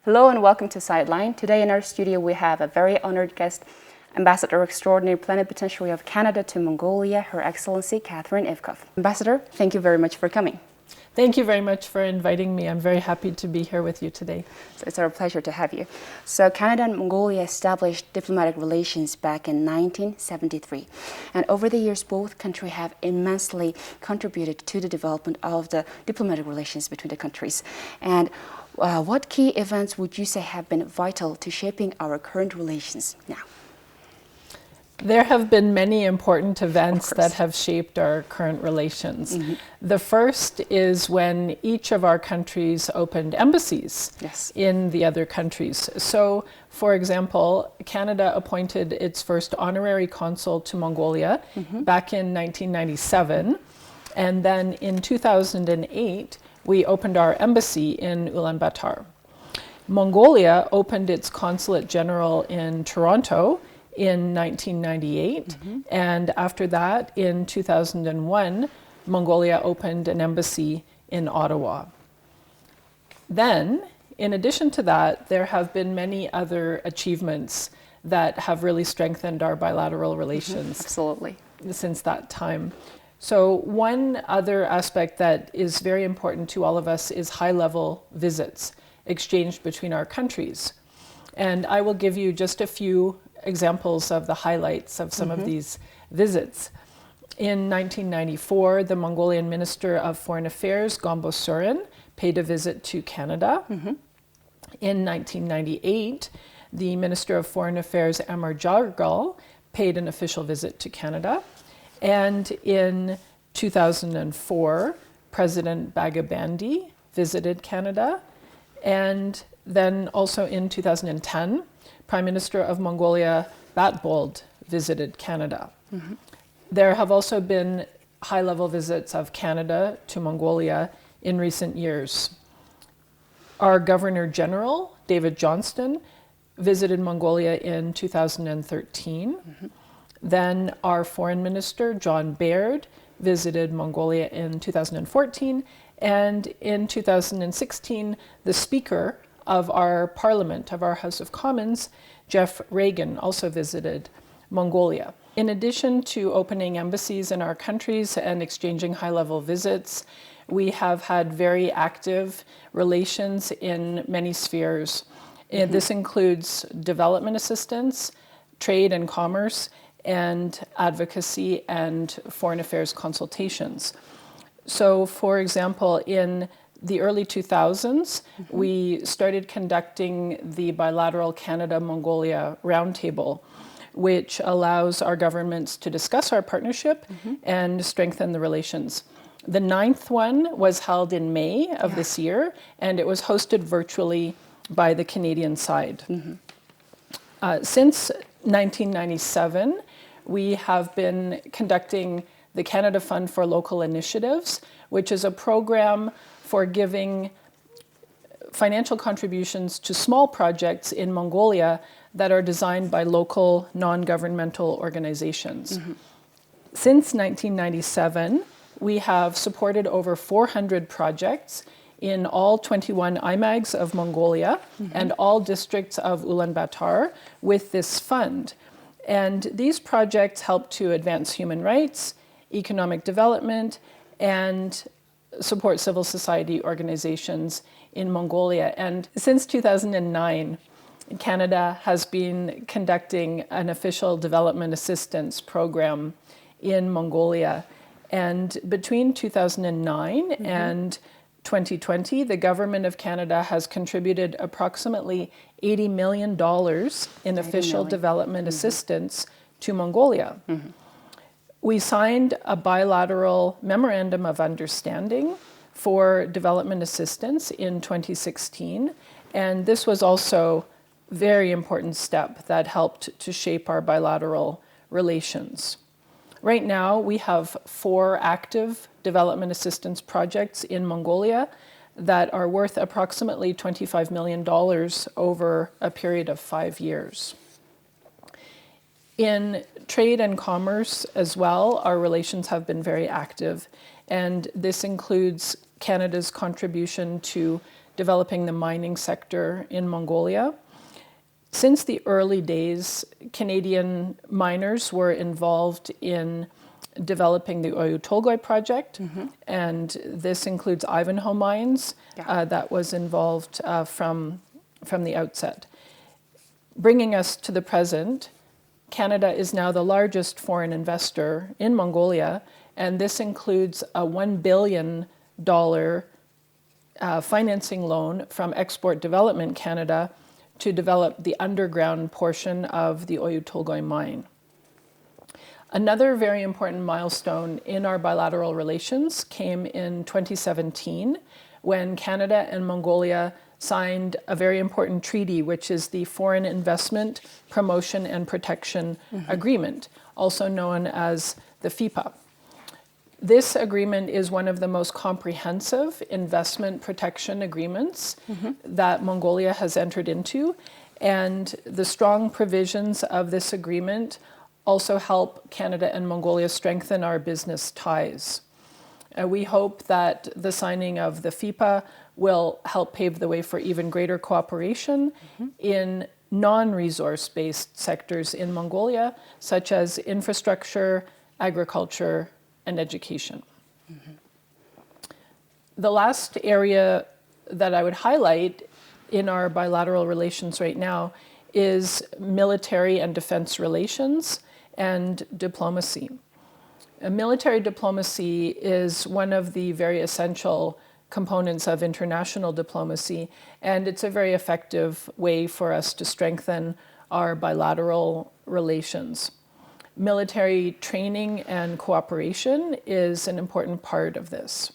Hello and welcome to Sightline. Today in our studio we have a very honored guest, Ambassador Extraordinary Plenipotentiary of Canada to Mongolia, Her Excellency Catherine Ivkoff. Ambassador, thank you very much for coming. Thank you very much for inviting me. I'm very happy to be here with you today. So it's our pleasure to have you. So Canada and Mongolia established diplomatic relations back in 1973. And over the years, both countries have immensely contributed to the development of the diplomatic relations between the countries. And what key events would you say have been vital to shaping our current relations now? There have been many important events that have shaped our current relations. The first is when each of our countries opened embassies in the other countries. So, for example, Canada appointed its first honorary consul to Mongolia back in 1997. And then in 2008, we opened our embassy in Ulaanbaatar. Mongolia opened its consulate general in Toronto in 1998, and after that, in 2001, Mongolia opened an embassy in Ottawa. Then, in addition to that, there have been many other achievements that have really strengthened our bilateral relations since that time. So one other aspect that is very important to all of us is high-level visits exchanged between our countries. And I will give you just a few examples of the highlights of some of these visits. In 1994, the Mongolian Minister of Foreign Affairs, Gombo Surin, paid a visit to Canada. In 1998, the Minister of Foreign Affairs, Amar Jargal, paid an official visit to Canada. And in 2004, President Bagabandi visited Canada. And then also in 2010, Prime Minister of Mongolia, Batbold, visited Canada. There have also been high-level visits of Canada to Mongolia in recent years. Our Governor General, David Johnston, visited Mongolia in 2013. Then our Foreign Minister, John Baird, visited Mongolia in 2014. And in 2016, the Speaker of our Parliament, of our House of Commons, Jeff Reagan, also visited Mongolia. In addition to opening embassies in our countries and exchanging high-level visits, we have had very active relations in many spheres. This includes development assistance, trade and commerce, and advocacy and foreign affairs consultations. So, for example, in the early 2000s, we started conducting the bilateral Canada-Mongolia roundtable, which allows our governments to discuss our partnership and strengthen the relations. The 9th one was held in May of this year, and it was hosted virtually by the Canadian side. Since 1997, we have been conducting the Canada Fund for Local Initiatives, which is a program for giving financial contributions to small projects in Mongolia that are designed by local non-governmental organizations. Since 1997, we have supported over 400 projects in all 21 IMAGs of Mongolia and all districts of Ulaanbaatar with this fund. And these projects help to advance human rights, economic development, and support civil society organizations in Mongolia. And since 2009, Canada has been conducting an official development assistance program in Mongolia. And between 2009 and 2020, the government of Canada has contributed approximately $80 million in official development assistance to Mongolia. We signed a bilateral memorandum of understanding for development assistance in 2016, and this was also a very important step that helped to shape our bilateral relations. Right now, we have 4 active development assistance projects in Mongolia that are worth approximately $25 million over a period of 5 years. In trade and commerce as well, our relations have been very active, and this includes Canada's contribution to developing the mining sector in Mongolia. Since the early days, Canadian miners were involved in developing the Oyu Tolgoi project, and this includes Ivanhoe mines that was involved from the outset. Bringing us to the present, Canada is now the largest foreign investor in Mongolia, and this includes a $1 billion financing loan from Export Development Canada to develop the underground portion of the Oyu Tolgoi mine. Another very important milestone in our bilateral relations came in 2017 when Canada and Mongolia signed a very important treaty, which is the Foreign Investment Promotion and Protection Agreement, also known as the FIPA. This agreement is one of the most comprehensive investment protection agreements that Mongolia has entered into, and the strong provisions of this agreement also help Canada and Mongolia strengthen our business ties. We hope that the signing of the FIPA will help pave the way for even greater cooperation in non-resource-based sectors in Mongolia, such as infrastructure, agriculture, and education. The last area that I would highlight in our bilateral relations right now is military and defense relations and diplomacy. Military diplomacy is one of the very essential components of international diplomacy, and it's a very effective way for us to strengthen our bilateral relations. Military training and cooperation is an important part of this.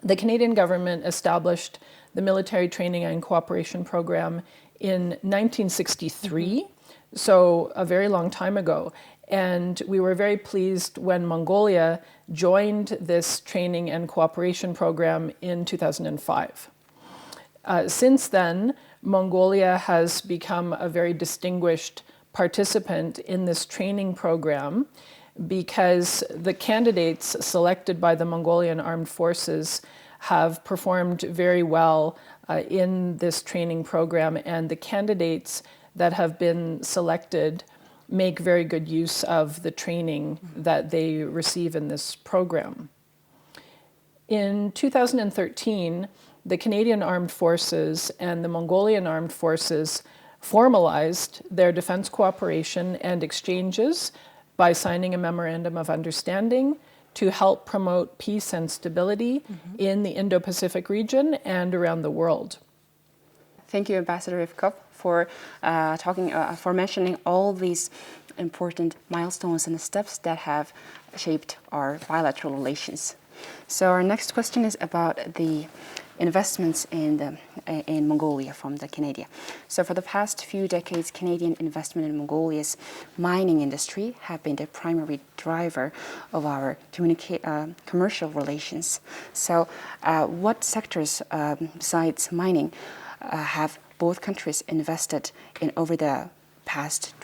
The Canadian government established the Military Training and Cooperation Program in 1963, so a very long time ago. And we were very pleased when Mongolia joined this training and cooperation program in 2005. Since then, Mongolia has become a very distinguished participant in this training program because the candidates selected by the Mongolian Armed Forces have performed very well in this training program, and the candidates that have been selected make very good use of the training that they receive in this program. In 2013, the Canadian Armed Forces and the Mongolian Armed Forces formalized their defense cooperation and exchanges by signing a memorandum of understanding to help promote peace and stability in the Indo-Pacific region and around the world. Thank you, Ambassador Ivkoff, for for mentioning all these important milestones and steps that have shaped our bilateral relations. So our next question is about the investments in Mongolia from the Canada. So for the past few decades, Canadian investment in Mongolia's mining industry have been the primary driver of our commercial relations. So what sectors besides mining have both countries invested in over the past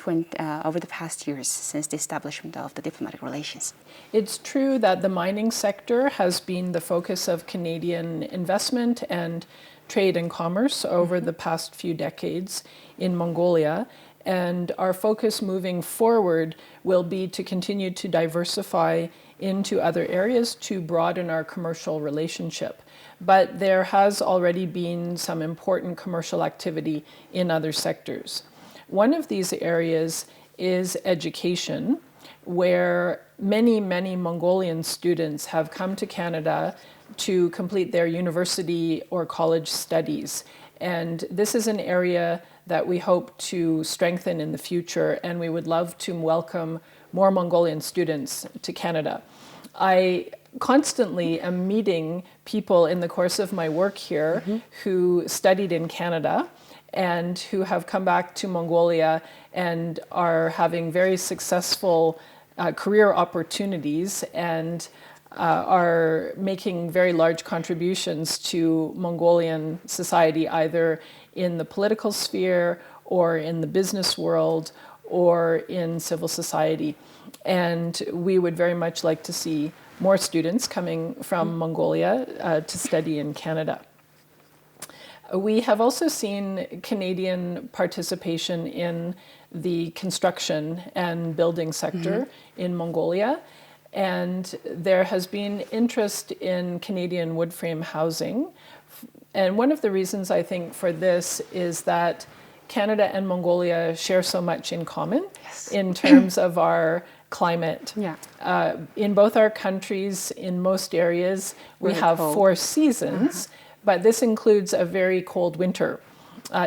years since the establishment of the diplomatic relations? It's true that the mining sector has been the focus of Canadian investment and trade and commerce over the past few decades in Mongolia, and our focus moving forward will be to continue to diversify into other areas to broaden our commercial relationship. But there has already been some important commercial activity in other sectors. One of these areas is education, where many Mongolian students have come to Canada to complete their university or college studies. And this is an area that we hope to strengthen in the future, and we would love to welcome more Mongolian students to Canada. I constantly am meeting people in the course of my work here who studied in Canada and who have come back to Mongolia and are having very successful career opportunities and are making very large contributions to Mongolian society, either in the political sphere or in the business world or in civil society. And we would very much like to see more students coming from Mongolia to study in Canada. We have also seen Canadian participation in the construction and building sector in Mongolia, and there has been interest in Canadian wood frame housing. And one of the reasons I think for this is that Canada and Mongolia share so much in common in terms of our climate. In both our countries, in most areas, we have 4 seasons, but this includes a very cold winter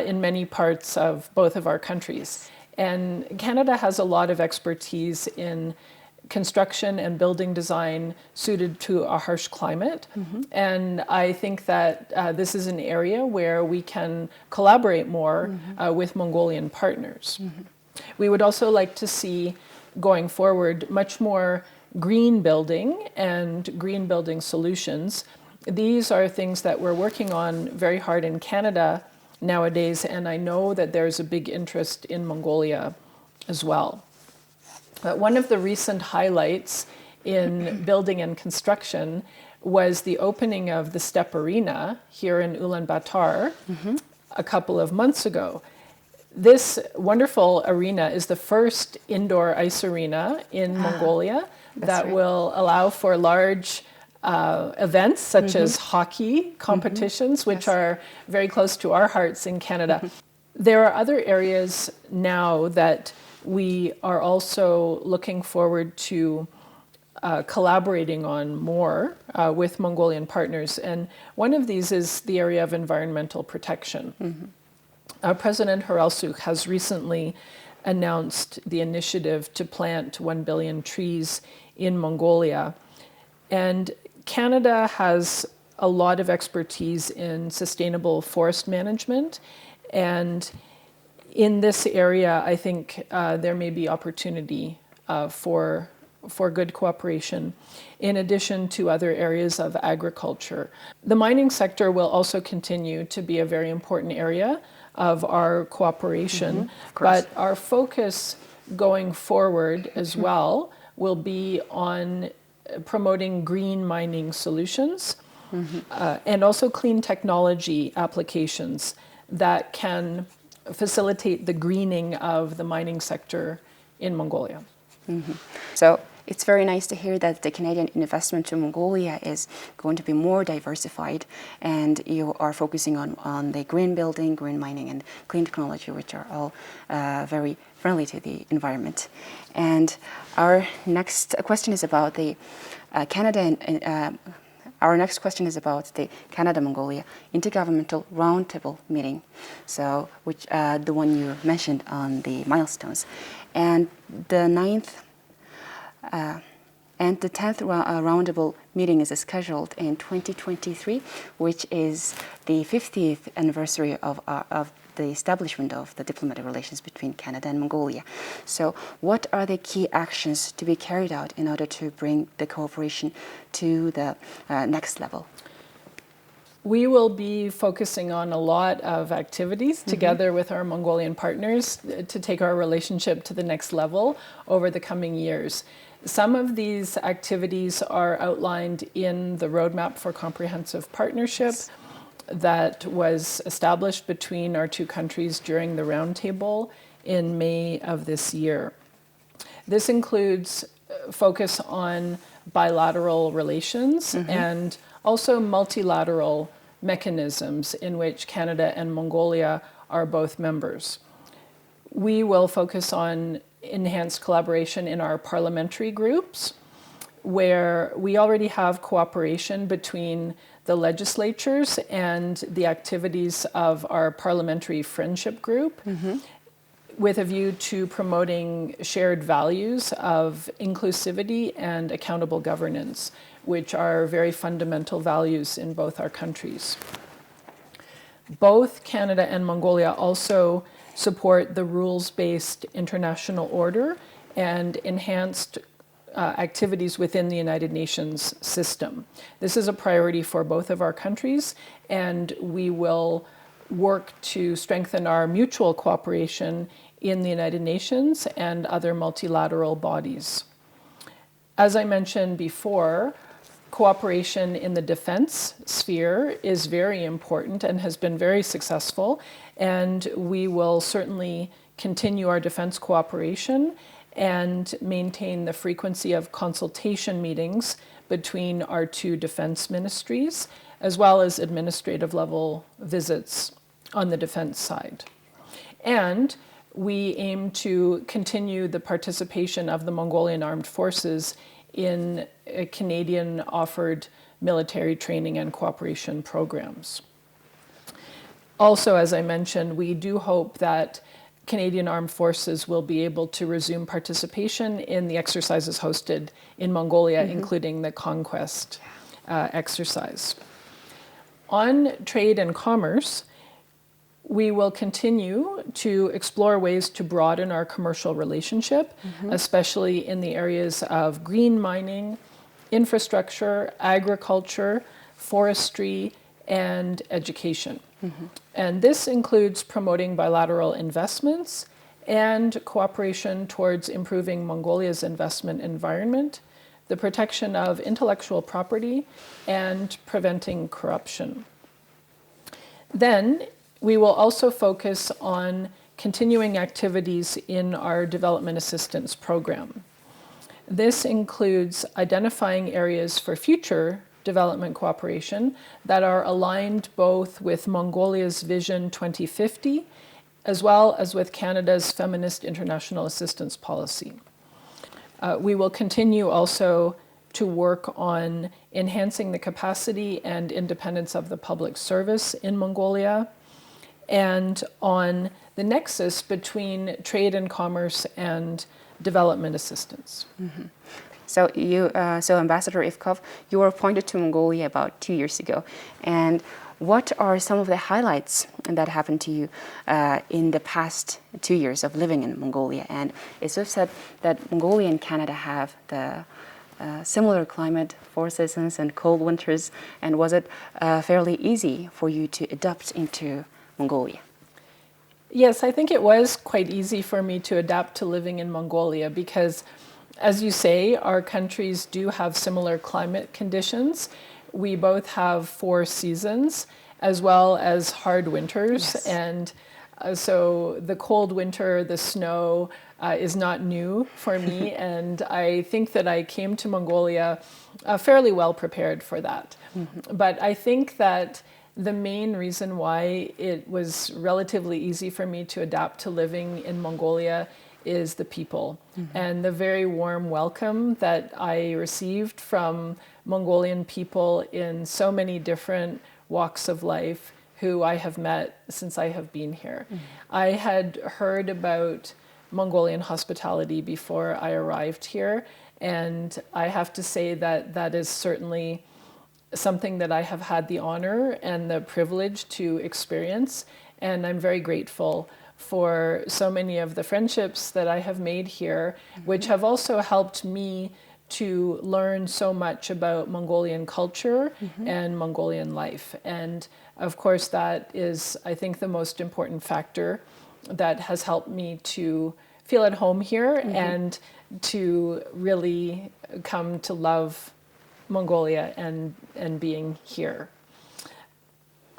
in many parts of both of our countries. And Canada has a lot of expertise in construction and building design suited to a harsh climate. And I think that this is an area where we can collaborate more with Mongolian partners. We would also like to see, going forward, much more green building and green building solutions. These are things that we're working on very hard in Canada nowadays, and I know that there's a big interest in Mongolia as well. One of the recent highlights in building and construction was the opening of the Steppe Arena here in Ulaanbaatar a couple of months ago. This wonderful arena is the first indoor ice arena in Mongolia that will allow for large events such as hockey competitions, which are very close to our hearts in Canada. There are other areas now that we are also looking forward to collaborating on more with Mongolian partners. And one of these is the area of environmental protection. President Haraldsuk has recently announced the initiative to plant 1 billion trees in Mongolia. And Canada has a lot of expertise in sustainable forest management. And in this area, I think there may be opportunity for good cooperation, in addition to other areas of agriculture. The mining sector will also continue to be a very important area of our cooperation, but our focus going forward as well will be on promoting green mining solutions and also clean technology applications that can facilitate the greening of the mining sector in Mongolia. So it's very nice to hear that the Canadian investment to Mongolia is going to be more diversified, and you are focusing on the green building, green mining, and clean technology, which are all very friendly to the environment. And our next question is about the Our next question is about the Canada-Mongolia Intergovernmental Roundtable meeting, so the one you mentioned on the milestones, and the 10th roundtable meeting is scheduled in 2023, which is the 50th anniversary of the establishment of the diplomatic relations between Canada and Mongolia. So what are the key actions to be carried out in order to bring the cooperation to the next level? We will be focusing on a lot of activities together with our Mongolian partners to take our relationship to the next level over the coming years. Some of these activities are outlined in the Roadmap for Comprehensive Partnership that was established between our two countries during the roundtable in May of this year. This includes focus on bilateral relations and also multilateral mechanisms in which Canada and Mongolia are both members. We will focus on enhanced collaboration in our parliamentary groups, where we already have cooperation between the legislatures and the activities of our parliamentary friendship group, with a view to promoting shared values of inclusivity and accountable governance, which are very fundamental values in both our countries. Both Canada and Mongolia also support the rules-based international order and enhanced activities within the United Nations system. This is a priority for both of our countries, and we will work to strengthen our mutual cooperation in the United Nations and other multilateral bodies. As I mentioned before, cooperation in the defense sphere is very important and has been very successful, and we will certainly continue our defense cooperation and maintain the frequency of consultation meetings between our two defense ministries, as well as administrative level visits on the defense side. And we aim to continue the participation of the Mongolian Armed Forces in Canadian offered military training and cooperation programs. Also, as I mentioned, we do hope that Canadian Armed Forces will be able to resume participation in the exercises hosted in Mongolia, including the Conquest exercise. On trade and commerce, we will continue to explore ways to broaden our commercial relationship, especially in the areas of green mining, infrastructure, agriculture, forestry, and education. And this includes promoting bilateral investments and cooperation towards improving Mongolia's investment environment, the protection of intellectual property, and preventing corruption. Then we will also focus on continuing activities in our development assistance program. This includes identifying areas for future development cooperation that are aligned both with Mongolia's Vision 2050 as well as with Canada's Feminist International Assistance Policy. We will continue also to work on enhancing the capacity and independence of the public service in Mongolia and on the nexus between trade and commerce and development assistance. So Ambassador Ivkoff, you were appointed to Mongolia about 2 years ago. And what are some of the highlights that happened to you in the past 2 years of living in Mongolia? And it's just said that Mongolia and Canada have the similar climate for seasons and cold winters. And was it fairly easy for you to adapt into Mongolia? Yes, I think it was quite easy for me to adapt to living in Mongolia because, as you say, our countries do have similar climate conditions. We both have 4 seasons as well as hard winters. Yes. And so the cold winter, the snow is not new for me. And I think that I came to Mongolia fairly well prepared for that. But I think that the main reason why it was relatively easy for me to adapt to living in Mongolia is the people and the very warm welcome that I received from Mongolian people in so many different walks of life who I have met since I have been here. I had heard about Mongolian hospitality before I arrived here, and I have to say that that is certainly something that I have had the honor and the privilege to experience, and I'm very grateful for so many of the friendships that I have made here, which have also helped me to learn so much about Mongolian culture and Mongolian life. And of course, that is, I think, the most important factor that has helped me to feel at home here and to really come to love Mongolia and being here.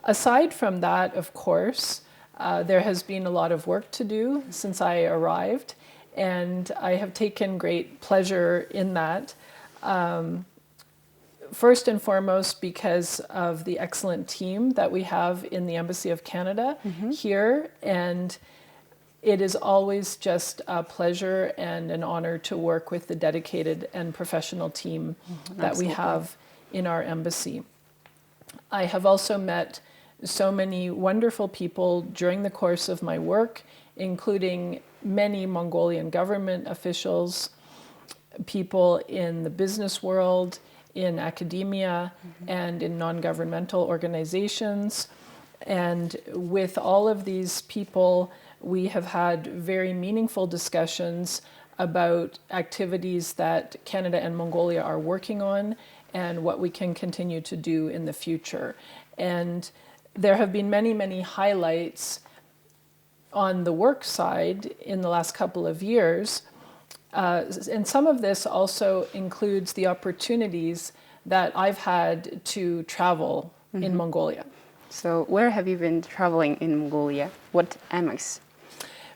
Aside from that, of course, there has been a lot of work to do since I arrived, and I have taken great pleasure in that. First and foremost, because of the excellent team that we have in the Embassy of Canada here, and it is always just a pleasure and an honor to work with the dedicated and professional team that we have in our embassy. I have also met so many wonderful people during the course of my work, including many Mongolian government officials, people in the business world, in academia, and in non-governmental organizations. And with all of these people, we have had very meaningful discussions about activities that Canada and Mongolia are working on and what we can continue to do in the future. And there have been many, many highlights on the work side in the last couple of years. And some of this also includes the opportunities that I've had to travel in Mongolia. So where have you been traveling in Mongolia? What AMAGs?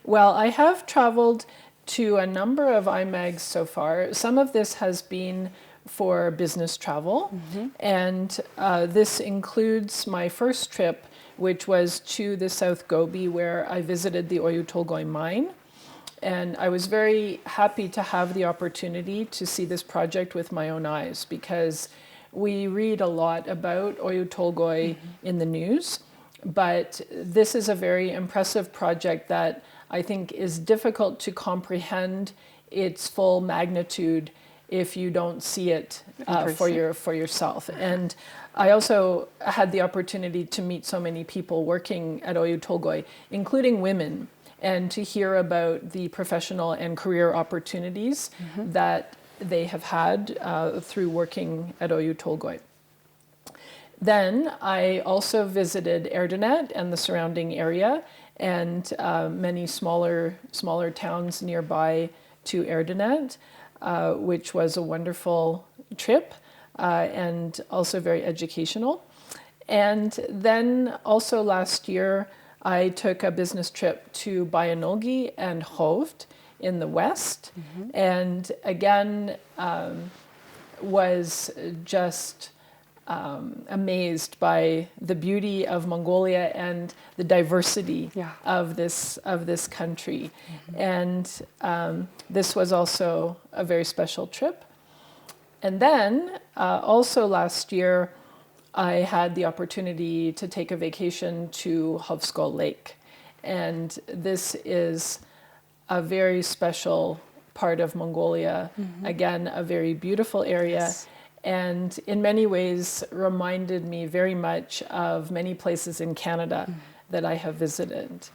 Well, I have traveled to a number of IMAGs so far. Some of this has been for business travel, and this includes my first trip, which was to the South Gobi, where I visited the Oyu Tolgoi mine. And I was very happy to have the opportunity to see this project with my own eyes, because we read a lot about Oyu Tolgoi in the news, but this is a very impressive project that I think is difficult to comprehend its full magnitude if you don't see it for yourself. And I also had the opportunity to meet so many people working at Oyu Tolgoi, including women, and to hear about the professional and career opportunities that they have had through working at Oyu Tolgoi. Then I also visited Erdenet and the surrounding area, and many smaller towns nearby to Erdenet, which was a wonderful trip and also very educational. And then also last year, I took a business trip to Bayanulgi and Hovd in the west, and again was just amazed by the beauty of Mongolia and the diversity of this country. And this was also a very special trip. And then also last year, I had the opportunity to take a vacation to Hovskol Lake. And this is a very special part of Mongolia. Again, a very beautiful area. And in many ways reminded me very much of many places in Canada that I have visited.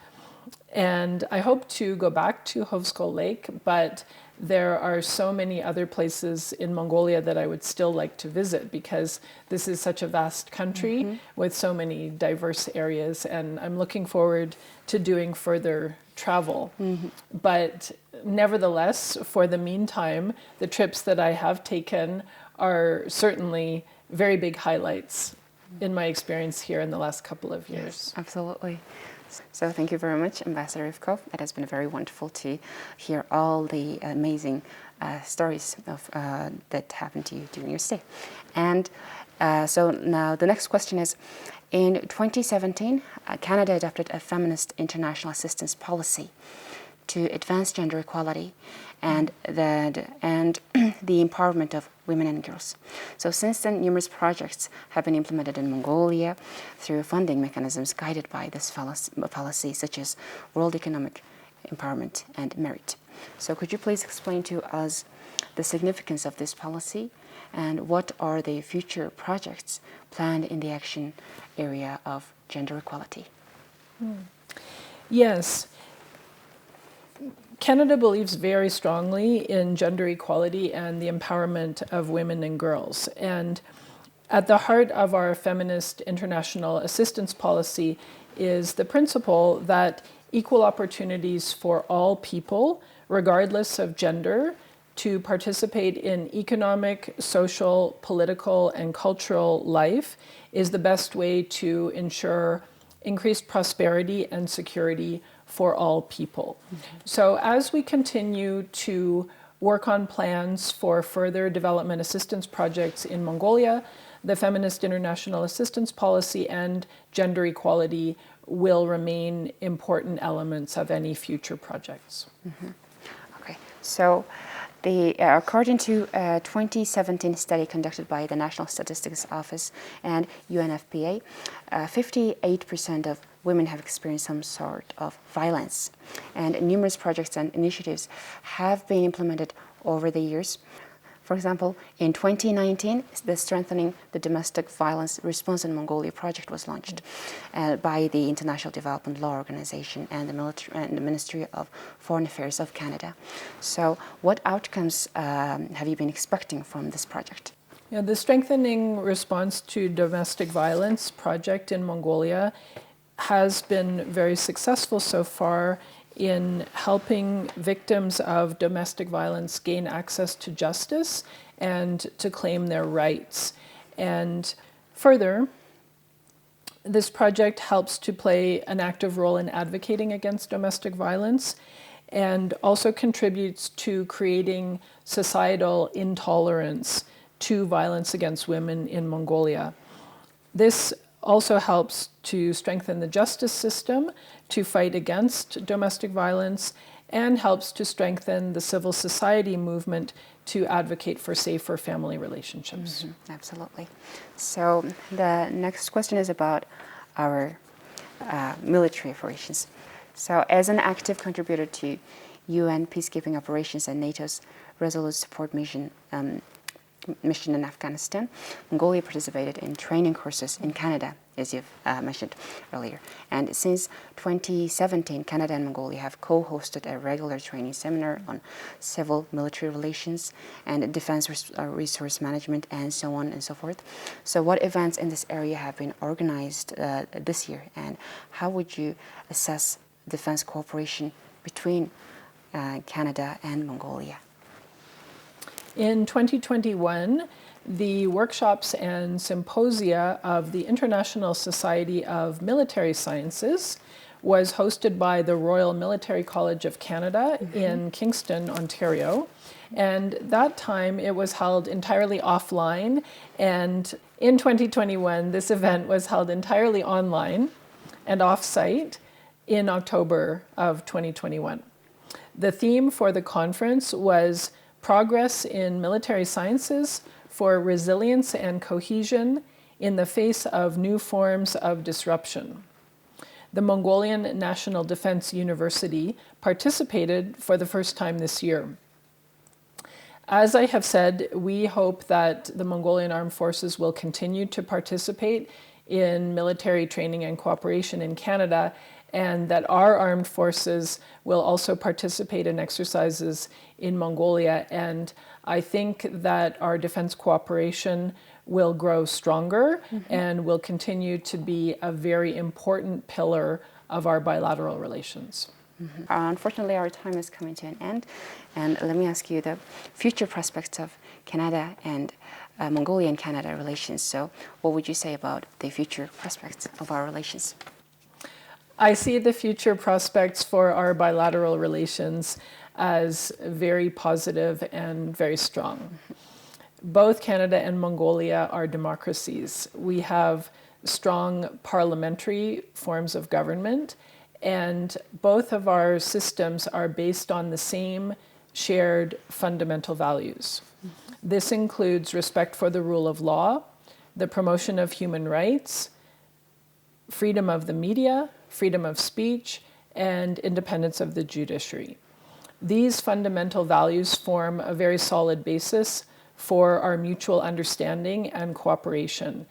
And I hope to go back to Hovskol Lake, but there are so many other places in Mongolia that I would still like to visit, because this is such a vast country with so many diverse areas, and I'm looking forward to doing further travel. But nevertheless, for the meantime, the trips that I have taken are certainly very big highlights in my experience here in the last couple of years. Yes, absolutely. So thank you very much, Ambassador Ivkoff. It has been very wonderful to hear all the amazing stories of, that happened to you during your stay. And so now the next question is, in 2017, Canada adopted a feminist international assistance policy to advance gender equality and the empowerment of women and girls. So since then, numerous projects have been implemented in Mongolia through funding mechanisms guided by this policy, such as World Economic Empowerment and Merit. So could you please explain to us the significance of this policy and what are the future projects planned in the action area of gender equality? Yes. Canada believes very strongly in gender equality and the empowerment of women and girls. And at the heart of our feminist international assistance policy is the principle that equal opportunities for all people, regardless of gender, to participate in economic, social, political, and cultural life is the best way to ensure increased prosperity and security for all people. So as we continue to work on plans for further development assistance projects in Mongolia, the Feminist International Assistance Policy and gender equality will remain important elements of any future projects. Okay, so according to a 2017 study conducted by the National Statistics Office and UNFPA, 58% of women have experienced some sort of violence, and numerous projects and initiatives have been implemented over the years. For example, in 2019, the Strengthening the Domestic Violence Response in Mongolia project was launched by the International Development Law Organization and the Ministry of Foreign Affairs of Canada. So what outcomes have you been expecting from this project? Yeah, the Strengthening Response to Domestic Violence project in Mongolia has been very successful so far in helping victims of domestic violence gain access to justice and to claim their rights. And further, this project helps to play an active role in advocating against domestic violence and also contributes to creating societal intolerance to violence against women in Mongolia. This also helps to strengthen the justice system to fight against domestic violence and helps to strengthen the civil society movement to advocate for safer family relationships. Absolutely. So the next question is about our military operations. So as an active contributor to UN peacekeeping operations and NATO's Resolute Support Mission in Afghanistan, Mongolia participated in training courses in Canada, as you've mentioned earlier. And since 2017, Canada and Mongolia have co-hosted a regular training seminar on civil military relations and defense resource management and so on and so forth. So what events in this area have been organized this year, and how would you assess defense cooperation between Canada and Mongolia? In 2021, the workshops and symposia of the International Society of Military Sciences was hosted by the Royal Military College of Canada in Kingston, Ontario. And that time it was held entirely offline. And in 2021, this event was held entirely online and off-site in October of 2021. The theme for the conference was Progress in Military Sciences for Resilience and Cohesion in the Face of New Forms of Disruption. The Mongolian National Defense University participated for the first time this year. As I have said, we hope that the Mongolian Armed Forces will continue to participate in military training and cooperation in Canada, and that our armed forces will also participate in exercises in Mongolia. And I think that our defense cooperation will grow stronger and will continue to be a very important pillar of our bilateral relations. Unfortunately, our time is coming to an end. And let me ask you the future prospects of Canada and Mongolia and Canada relations. So what would you say about the future prospects of our relations? I see the future prospects for our bilateral relations as very positive and very strong. Both Canada and Mongolia are democracies. We have strong parliamentary forms of government, and both of our systems are based on the same shared fundamental values. This includes respect for the rule of law, the promotion of human rights, freedom of the media, freedom of speech, and independence of the judiciary. These fundamental values form a very solid basis for our mutual understanding and cooperation.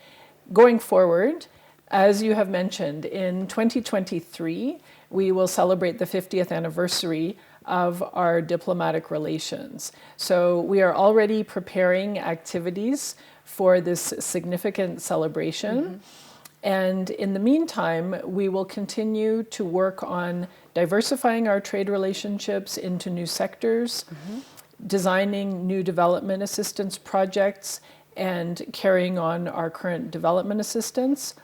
Going forward, as you have mentioned, in 2023, we will celebrate the 50th anniversary of our diplomatic relations. So we are already preparing activities for this significant celebration. And in the meantime, we will continue to work on diversifying our trade relationships into new sectors, designing new development assistance projects, and carrying on our current development assistance,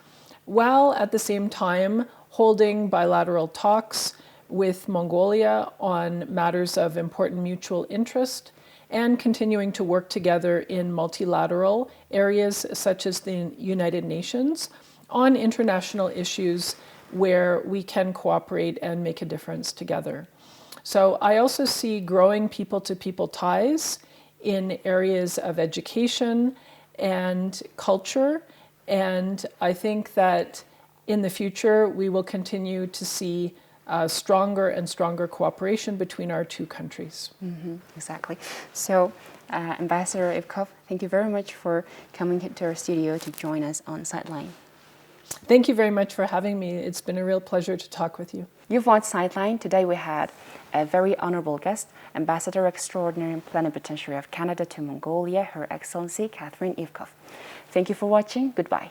while at the same time holding bilateral talks with Mongolia on matters of important mutual interest and continuing to work together in multilateral areas such as the United Nations on international issues where we can cooperate and make a difference together. So I also see growing people-to-people ties in areas of education and culture, and I think that in the future we will continue to see stronger and stronger cooperation between our two countries. Exactly. So Ambassador Ivkoff, thank you very much for coming to our studio to join us on Sightline. Thank you very much for having me. It's been a real pleasure to talk with you. You've watched Sightline. Today we had a very honorable guest, Ambassador Extraordinary and Plenipotentiary of Canada to Mongolia, Her Excellency Catherine Ivkoff. Thank you for watching. Goodbye.